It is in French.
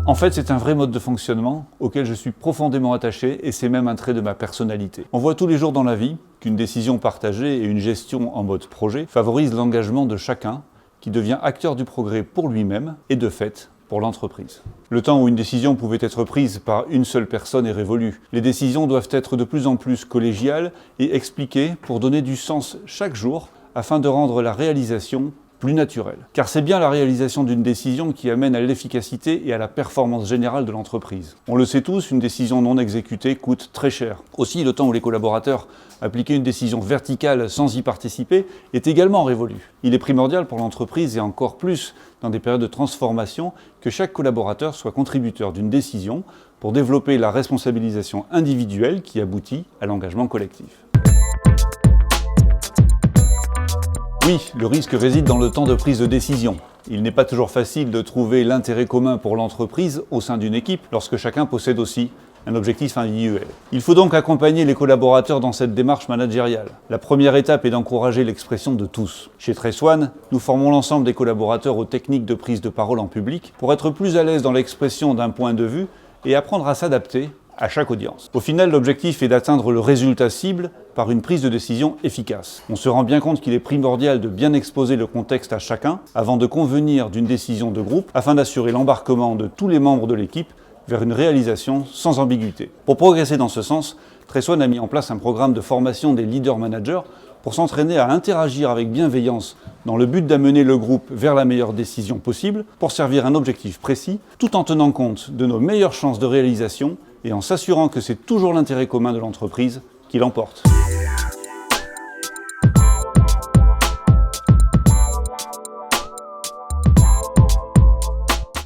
En fait, c'est un vrai mode de fonctionnement auquel je suis profondément attaché et c'est même un trait de ma personnalité. On voit tous les jours dans la vie qu'une décision partagée et une gestion en mode projet favorisent l'engagement de chacun qui devient acteur du progrès pour lui-même et de fait pour l'entreprise. Le temps où une décision pouvait être prise par une seule personne est révolu. Les décisions doivent être de plus en plus collégiales et expliquées pour donner du sens chaque jour afin de rendre la réalisation plus naturelle. Car c'est bien la réalisation d'une décision qui amène à l'efficacité et à la performance générale de l'entreprise. On le sait tous, une décision non exécutée coûte très cher. Aussi, le temps où les collaborateurs appliquaient une décision verticale sans y participer est également révolu. Il est primordial pour l'entreprise et encore plus dans des périodes de transformation que chaque collaborateur soit contributeur d'une décision pour développer la responsabilisation individuelle qui aboutit à l'engagement collectif. Oui, le risque réside dans le temps de prise de décision. Il n'est pas toujours facile de trouver l'intérêt commun pour l'entreprise au sein d'une équipe lorsque chacun possède aussi un objectif individuel. Il faut donc accompagner les collaborateurs dans cette démarche managériale. La première étape est d'encourager l'expression de tous. Chez Treswan, nous formons l'ensemble des collaborateurs aux techniques de prise de parole en public pour être plus à l'aise dans l'expression d'un point de vue et apprendre à s'adapter à chaque audience. Au final, l'objectif est d'atteindre le résultat cible par une prise de décision efficace. On se rend bien compte qu'il est primordial de bien exposer le contexte à chacun avant de convenir d'une décision de groupe afin d'assurer l'embarquement de tous les membres de l'équipe vers une réalisation sans ambiguïté. Pour progresser dans ce sens, Treswan a mis en place un programme de formation des leaders managers pour s'entraîner à interagir avec bienveillance dans le but d'amener le groupe vers la meilleure décision possible pour servir un objectif précis tout en tenant compte de nos meilleures chances de réalisation et en s'assurant que c'est toujours l'intérêt commun de l'entreprise qui l'emporte.